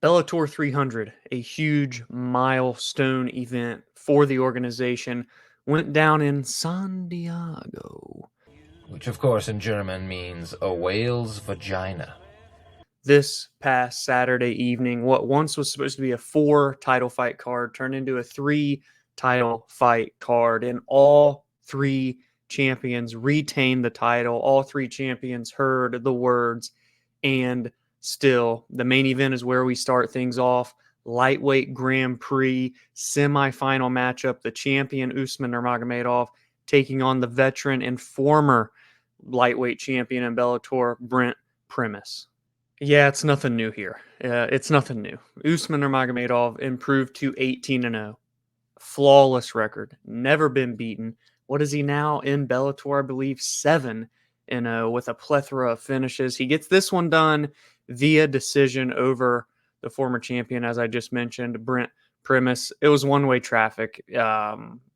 Bellator 300, a huge milestone event for the organization, went down in San Diego. Which, of course, in German means a whale's vagina. This past Saturday evening, what once was supposed to be a 4 title fight card turned into a 3 title fight card, and all 3 champions retained the title. All 3 champions heard the words, and still, the main event is where we start things off. Lightweight Grand Prix semifinal matchup. The champion Usman Nurmagomedov taking on the veteran and former lightweight champion in Bellator, Brent Primus. Yeah, it's nothing new here. It's nothing new. Usman Nurmagomedov improved to 18-0. Flawless record. Never been beaten. What is he now in Bellator? I believe 7-0 with a plethora of finishes. He gets this one done via decision over the former champion, as I just mentioned, Brent Primus. It was one-way traffic.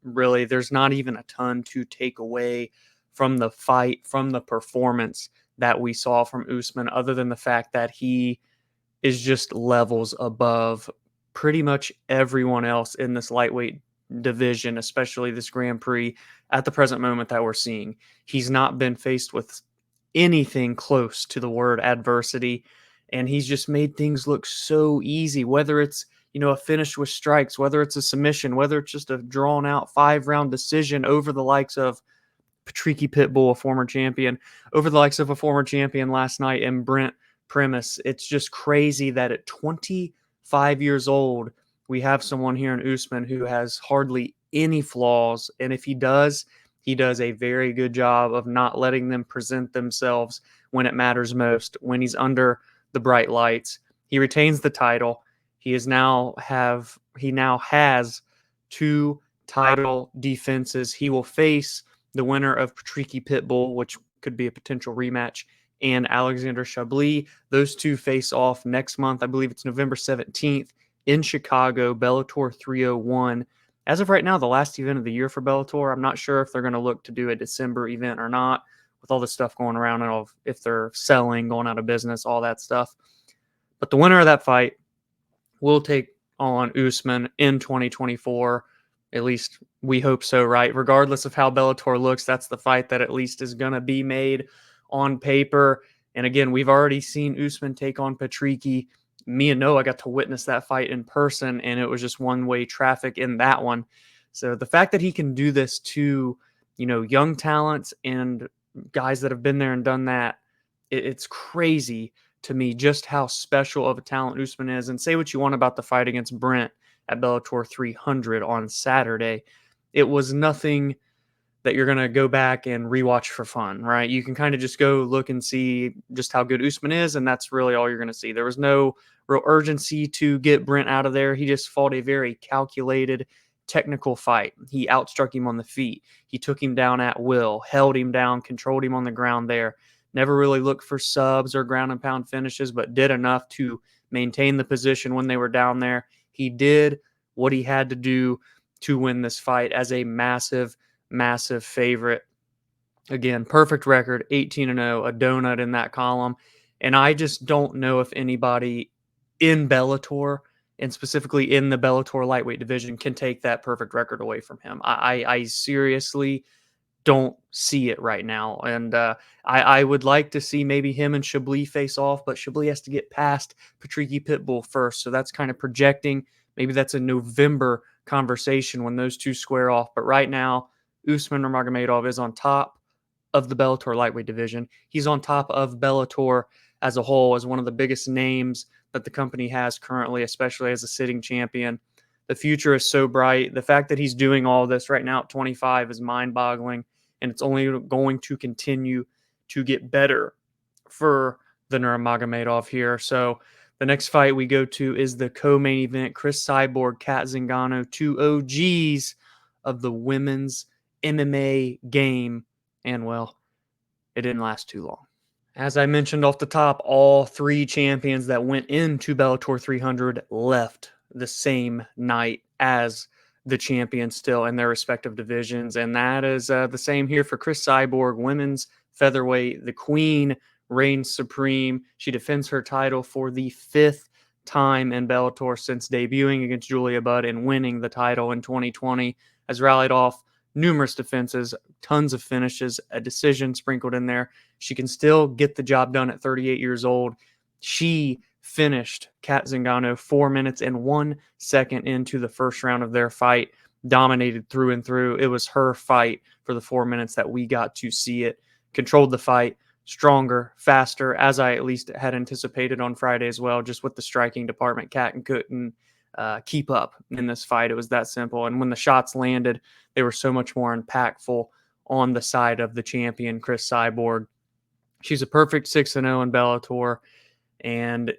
Really, there's not even a ton to take away from the fight, from the performance that we saw from Usman, other than the fact that he is just levels above pretty much everyone else in this lightweight division, especially this Grand Prix at the present moment that we're seeing. He's not been faced with anything close to the word adversity, and he's just made things look so easy, whether it's a finish with strikes, whether it's a submission, whether it's just a drawn out 5-round decision over the likes of Patricky Pitbull, a former champion, over the likes of a former champion last night, and Brent Primus. It's just crazy that at 25 years old, we have someone here in Usman who has hardly any flaws. And if he does a very good job of not letting them present themselves when it matters most, when he's under the bright lights. He retains the title. He now has 2 title defenses. He will face the winner of Patricky Pitbull, which could be a potential rematch, and Alexander Chablis. Those 2 face off next month. I believe it's November 17th in Chicago, Bellator 301. As of right now, the last event of the year for Bellator. I'm not sure if they're going to look to do a December event or not, with all this stuff going around, and if they're selling, going out of business, all that stuff. But the winner of that fight will take on Usman in 2024. At least we hope so, right? Regardless of how Bellator looks, that's the fight that at least is going to be made on paper. And again, we've already seen Usman take on Patricky. Me and Noah got to witness that fight in person, and it was just one-way traffic in that one. So the fact that he can do this to, young talents and guys that have been there and done that, it's crazy to me just how special of a talent Usman is. And say what you want about the fight against Brent at Bellator 300 on Saturday, it was nothing that you're going to go back and rewatch for fun, right? You can kind of just go look and see just how good Usman is, and that's really all you're going to see. There was no real urgency to get Brent out of there. He just fought a very calculated, technical fight. He outstruck him on the feet. He took him down at will, held him down, controlled him on the ground there. Never really looked for subs or ground and pound finishes, but did enough to maintain the position when they were down there. He did what he had to do to win this fight as a massive favorite. Again, perfect record, 18-0, a donut in that column. And I just don't know if anybody in Bellator, and specifically in the Bellator lightweight division, can take that perfect record away from him. I seriously don't see it right now. And I would like to see maybe him and Chablis face off, but Chablis has to get past Patricky Pitbull first. So that's kind of projecting. Maybe that's a November conversation when those 2 square off. But right now, Usman Nurmagomedov is on top of the Bellator lightweight division. He's on top of Bellator as a whole, as one of the biggest names that the company has currently, especially as a sitting champion. The future is so bright. The fact that he's doing all this right now at 25 is mind-boggling, and it's only going to continue to get better for the Nurmagomedov here. So the next fight we go to is the co-main event, Cris Cyborg, Cat Zingano, 2 OGs of the women's MMA game. And, well, it didn't last too long. As I mentioned off the top, all 3 champions that went into Bellator 300 left the same night as the champions still in their respective divisions. And that is the same here for Cris Cyborg, women's featherweight. The queen reigns supreme. She defends her title for the 5th time in Bellator since debuting against Julia Budd and winning the title in 2020. Has rallied off numerous defenses, tons of finishes, a decision sprinkled in there. She can still get the job done at 38 years old. She finished Cat Zingano 4 minutes and 1 second into the first round of their fight, dominated through and through. It was her fight for the 4 minutes that we got to see it. Controlled the fight, stronger, faster, as I at least had anticipated on Friday as well, just with the striking department. Cat couldn't keep up in this fight. It was that simple. And when the shots landed, they were so much more impactful on the side of the champion, Cris Cyborg. She's a perfect 6-0 in Bellator. And,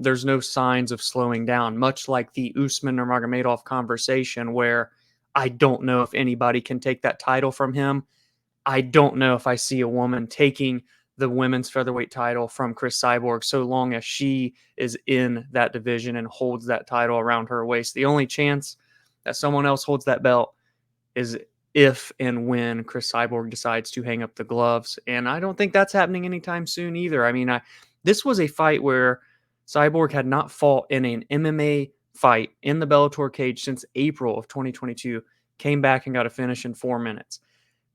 there's no signs of slowing down, much like the Usman Nurmagomedov conversation, where I don't know if anybody can take that title from him. I don't know if I see a woman taking the women's featherweight title from Cris Cyborg so long as she is in that division and holds that title around her waist. The only chance that someone else holds that belt is if and when Cris Cyborg decides to hang up the gloves. And I don't think that's happening anytime soon either. I mean, this was a fight where Cyborg had not fought in an MMA fight in the Bellator cage since April of 2022, came back and got a finish in 4 minutes.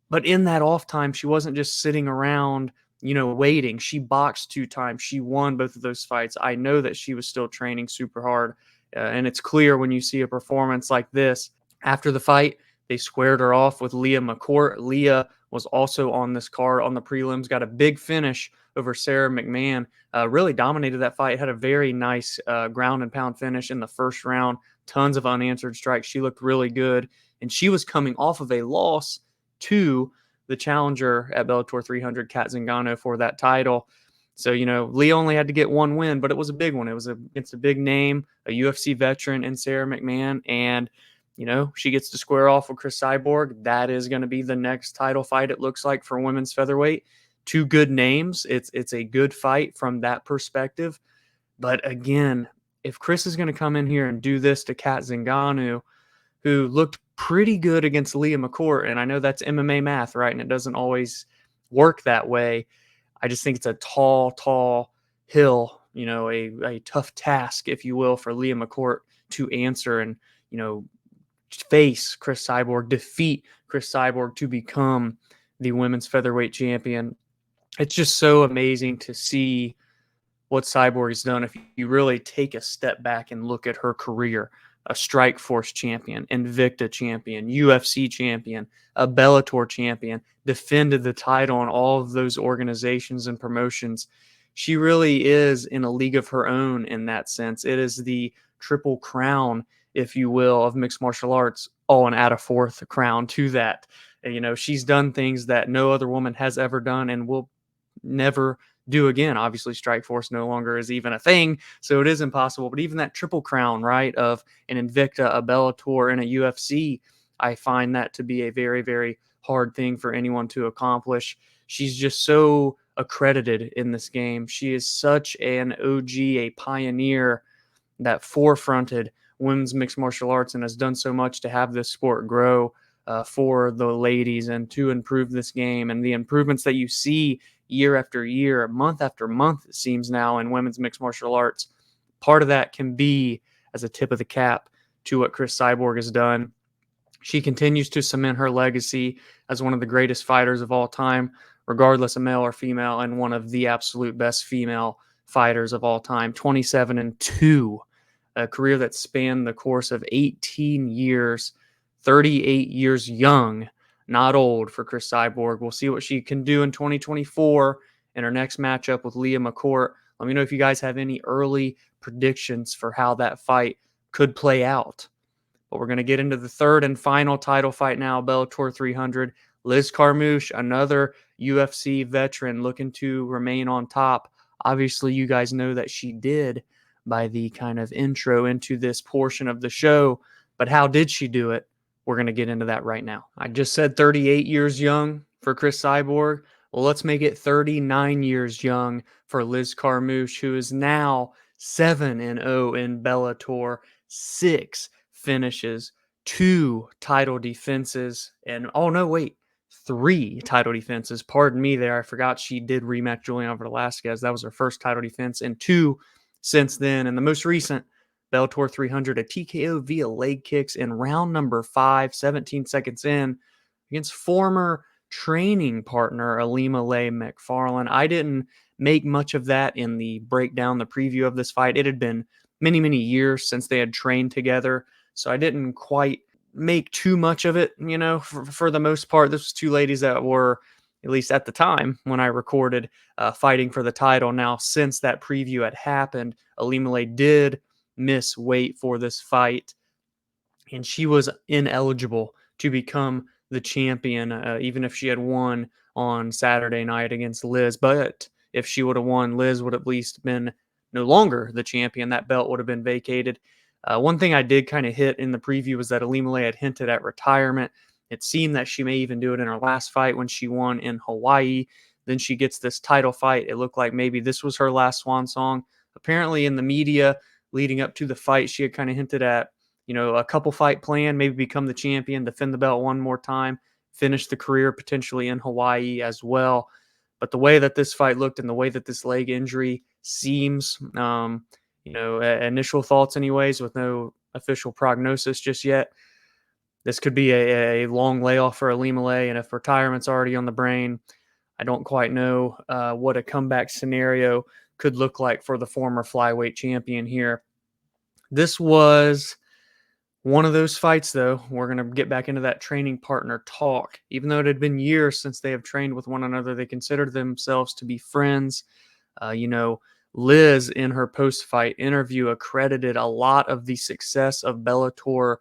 But in that off time, she wasn't just sitting around, waiting. She boxed 2 times. She won both of those fights. I know that she was still training super hard. And it's clear when you see a performance like this. After the fight, they squared her off with Leah McCourt. Leah was also on this card on the prelims, got a big finish over Sarah McMahon. Really dominated that fight, had a very nice ground and pound finish in the first round. Tons of unanswered strikes. She looked really good. And she was coming off of a loss to the challenger at Bellator 300, Cat Zingano, for that title. So, Leah only had to get 1 win, but it was a big one. It was against a big name, a UFC veteran in Sarah McMahon. And, she gets to square off with Cris Cyborg. That is going to be the next title fight, it looks like, for women's featherweight. 2 good names. It's a good fight from that perspective. But again, if Cris is going to come in here and do this to Cat Zingano, who looked pretty good against Leah McCourt, and I know that's MMA math, right? And it doesn't always work that way. I just think it's a tall hill, a tough task, if you will, for Leah McCourt to answer and, face Cris Cyborg, defeat Cris Cyborg to become the women's featherweight champion. It's just so amazing to see what Cyborg has done if you really take a step back and look at her career. A Strikeforce champion, Invicta champion, UFC champion, a Bellator champion, defended the title in all of those organizations and promotions. She really is in a league of her own in that sense. It is the triple crown, if you will, of mixed martial arts. Oh, and add a 4th crown to that. She's done things that no other woman has ever done and will never do again. Obviously, Strikeforce no longer is even a thing, so it is impossible. But even that triple crown, right, of an Invicta, a Bellator, and a UFC, I find that to be a very, very hard thing for anyone to accomplish. She's just so accredited in this game. She is such an OG, a pioneer that forefronted women's mixed martial arts and has done so much to have this sport grow for the ladies and to improve this game. And the improvements that you see year after year, month after month, it seems now, in women's mixed martial arts, part of that can be as a tip of the cap to what Cris Cyborg has done. She continues to cement her legacy as one of the greatest fighters of all time, regardless of male or female, and one of the absolute best female fighters of all time. 27-2, a career that spanned the course of 18 years, 38 years young, not old for Cris Cyborg. We'll see what she can do in 2024 in her next matchup with Leah McCourt. Let me know if you guys have any early predictions for how that fight could play out. But we're going to get into the third and final title fight now, Bellator 300. Liz Carmouche, another UFC veteran looking to remain on top. Obviously, you guys know that she did by the kind of intro into this portion of the show. But how did she do it? We're going to get into that right now. I just said 38 years young for Cris Cyborg. Well, let's make it 39 years young for Liz Carmouche, who is now 7-0 in Bellator, 6 finishes, 2 title defenses, and 3 title defenses. Pardon me there. I forgot she did rematch Juliana Velasquez. That was her first title defense, and 2 since then. And the most recent Bellator 300, a TKO via leg kicks in round number 5, 17 seconds in, against former training partner Ilima-Lei Macfarlane. I didn't make much of that in the breakdown, the preview of this fight. It had been many, many years since they had trained together, so I didn't quite make too much of it, for the most part. This was two ladies that were, at least at the time when I recorded, fighting for the title. Now, since that preview had happened, Ilima-Lei did miss weight for this fight, and she was ineligible to become the champion, even if she had won on Saturday night against Liz. But if she would have won, Liz would have at least been no longer the champion. That belt would have been vacated. One thing I did kind of hit in the preview was that Ilima-Lei had hinted at retirement. It seemed that she may even do it in her last fight when she won in Hawaii. Then she gets this title fight. It looked like maybe this was her last swan song. Apparently, in the media leading up to the fight, she had kind of hinted at, a couple fight plan, maybe become the champion, defend the belt one more time, finish the career potentially in Hawaii as well. But the way that this fight looked and the way that this leg injury seems, initial thoughts anyways, with no official prognosis just yet, this could be a long layoff for Ilima-Lei. And if retirement's already on the brain, I don't quite know what a comeback scenario could look like for the former flyweight champion here. This was one of those fights, though. We're going to get back into that training partner talk. Even though it had been years since they have trained with one another, they considered themselves to be friends. Liz, in her post-fight interview, accredited a lot of the success of Bellator,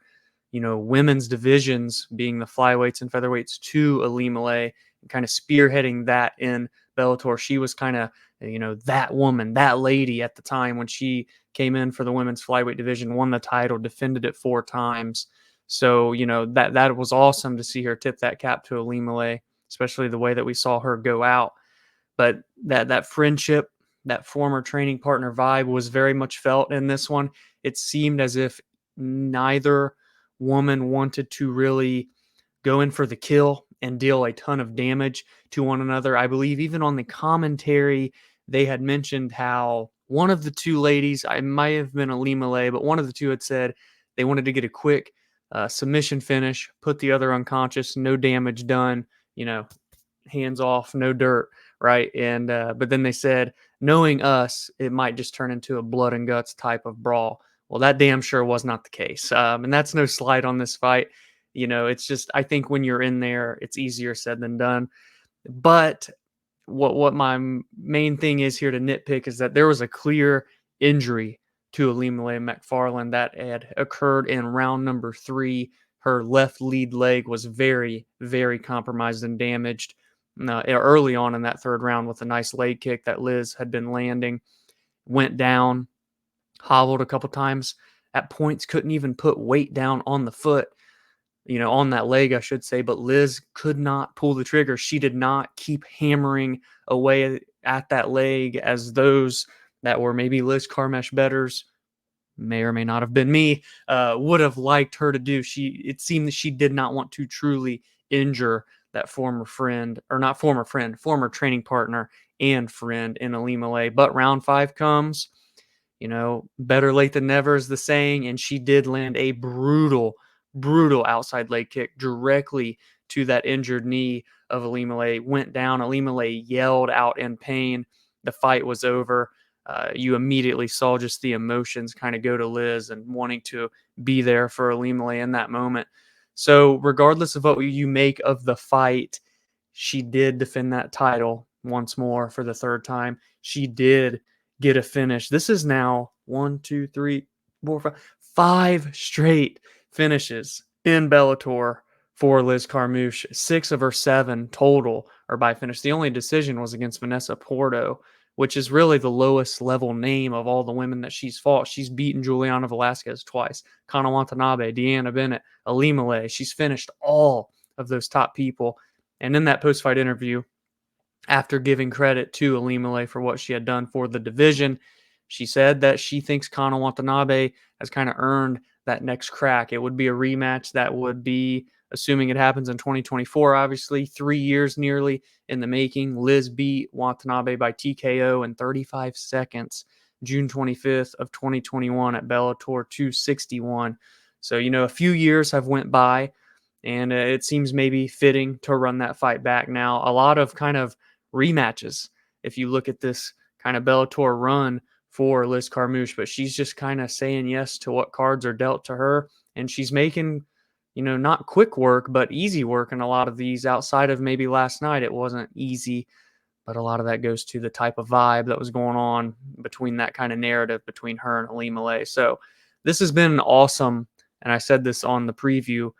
women's divisions, being the flyweights and featherweights, to Ilima-Lei, and kind of spearheading that in Bellator. She was kind of, that woman, that lady at the time when she came in for the women's flyweight division, won the title, defended it 4 times. So, that was awesome to see her tip that cap to Ilima-Lei, especially the way that we saw her go out. But that friendship, that former training partner vibe was very much felt in this one. It seemed as if neither woman wanted to really go in for the kill and deal a ton of damage to one another. I believe even on the commentary, they had mentioned how one of the two ladies, I might have been Ilima-Lei, but one of the two had said they wanted to get a quick submission finish, put the other unconscious, no damage done, hands off, no dirt, right? And but then they said, knowing us, it might just turn into a blood and guts type of brawl. Well, that damn sure was not the case. And that's no slight on this fight. It's just, I think when you're in there, it's easier said than done. But what my main thing is here to nitpick is that there was a clear injury to Ilima-Lei Macfarlane that had occurred in round number 3. Her left lead leg was very, very compromised and damaged early on in that third round with a nice leg kick that Liz had been landing. Went down, hobbled a couple times. At points, couldn't even put weight down on the foot, on that leg, I should say. But Liz could not pull the trigger. She did not keep hammering away at that leg as those that were maybe Liz Carmouche bettors, may or may not have been me, would have liked her to do. It seemed that she did not want to truly injure that former training partner and friend in Ilima-Lei. But round 5 comes, better late than never is the saying, and she did land a brutal outside leg kick directly to that injured knee of Ilima-Lei. Went down. Ilima-Lei yelled out in pain. The fight was over. You immediately saw just the emotions kind of go to Liz and wanting to be there for Ilima-Lei in that moment. So regardless of what you make of the fight, she did defend that title once more for the 3rd time. She did get a finish. This is now 5 straight finishes in Bellator for Liz Carmouche. 6 of her 7 total are by finish. The only decision was against Vanessa Porto, which is really the lowest level name of all the women that she's fought. She's beaten Juliana Velasquez twice, Kana Watanabe, Deanna Bennett, Ilima-Lei. She's finished all of those top people. And in that post-fight interview, after giving credit to Ilima-Lei for what she had done for the division, she said that she thinks Kana Watanabe has kind of earned that next crack. It would be a rematch that would be, assuming it happens in 2024, obviously, 3 years nearly in the making. Liz beat Watanabe by TKO in 35 seconds June 25th of 2021 at Bellator 261. So, a few years have went by, and it seems maybe fitting to run that fight back now. A lot of kind of rematches if you look at this kind of Bellator run for Liz Carmouche, but she's just kind of saying yes to what cards are dealt to her, and she's making, not quick work, but easy work in a lot of these. Outside of maybe last night, it wasn't easy, but a lot of that goes to the type of vibe that was going on between that kind of narrative between her and Ilima-Lei. So this has been awesome, and I said this on the preview,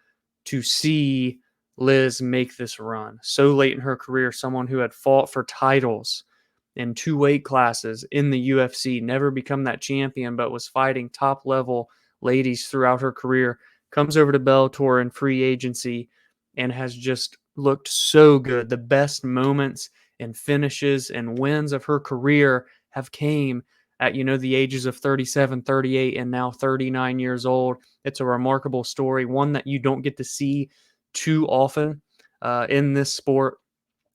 to see Liz make this run so late in her career, someone who had fought for titles in 2 weight classes in the UFC, never become that champion, but was fighting top level ladies throughout her career, comes over to Bellator in free agency and has just looked so good. The best moments and finishes and wins of her career have came at, the ages of 37, 38, and now 39 years old. It's a remarkable story, one that you don't get to see too often in this sport.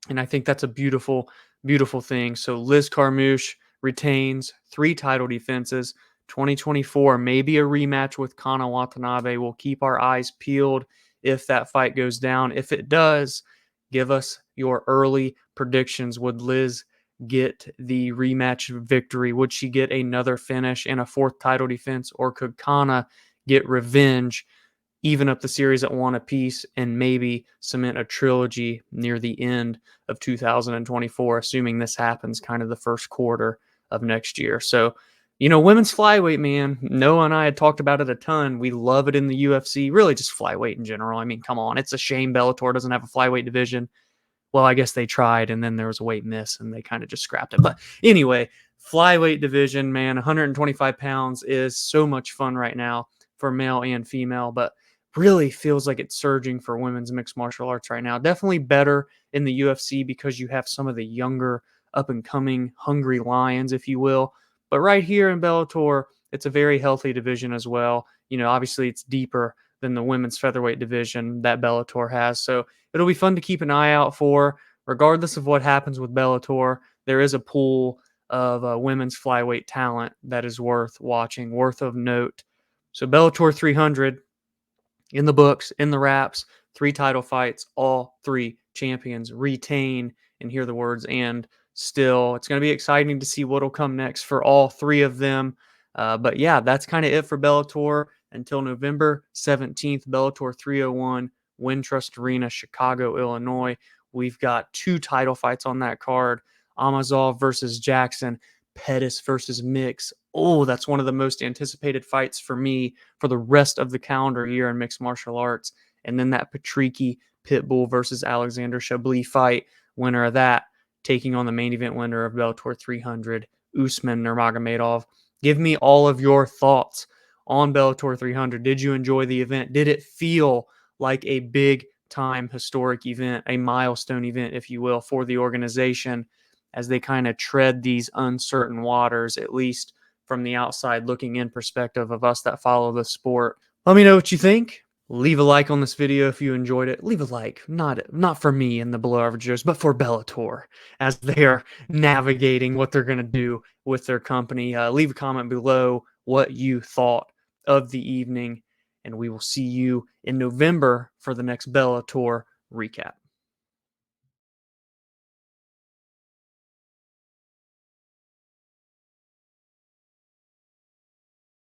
And I think that's a beautiful, beautiful thing. So Liz Carmouche retains 3 title defenses. 2024, maybe a rematch with Kana Watanabe. We'll keep our eyes peeled if that fight goes down. If it does, give us your early predictions. Would Liz get the rematch victory? Would she get another finish and a 4th title defense? Or could Kana get revenge, even up the series at 1 apiece, and maybe cement a trilogy near the end of 2024, assuming this happens kind of the first quarter of next year? So, women's flyweight, man, Noah and I had talked about it a ton. We love it in the UFC, really just flyweight in general. I mean, come on, it's a shame Bellator doesn't have a flyweight division. Well, I guess they tried, and then there was a weight miss, and they kind of just scrapped it. But anyway, flyweight division, man, 125 pounds is so much fun right now for male and female, but really feels like it's surging for women's mixed martial arts right now. Definitely better in the UFC because you have some of the younger, up-and-coming, hungry lions, if you will. But right here in Bellator, it's a very healthy division as well. Obviously it's deeper than the women's featherweight division that Bellator has. So it'll be fun to keep an eye out for. Regardless of what happens with Bellator, there is a pool of women's flyweight talent that is worth watching, worth of note. So Bellator 300 in the books, in the wraps, 3 title fights, all 3 champions retain, and hear the words "and still." It's going to be exciting to see what'll come next for all 3 of them. But yeah, that's kind of it for Bellator until November 17th, Bellator 301, Wintrust Arena, Chicago, Illinois. We've got 2 title fights on that card: Amazov versus Jackson, Pettis versus Mix. Oh, that's one of the most anticipated fights for me for the rest of the calendar year in mixed martial arts. And then that Patricky Pitbull versus Alexander Chablis fight, winner of that taking on the main event winner of Bellator 300, Usman Nurmagomedov. Give me all of your thoughts on Bellator 300. Did you enjoy the event? Did it feel like a big time historic event, a milestone event, if you will, for the organization as they kind of tread these uncertain waters, at least from the outside looking in perspective of us that follow the sport? Let me know what you think. Leave a like on this video if you enjoyed it. Leave a like, not for me and the below averages, but for Bellator as they are navigating what they're going to do with their company. Leave a comment below what you thought of the evening, and we will see you in November for the next Bellator recap.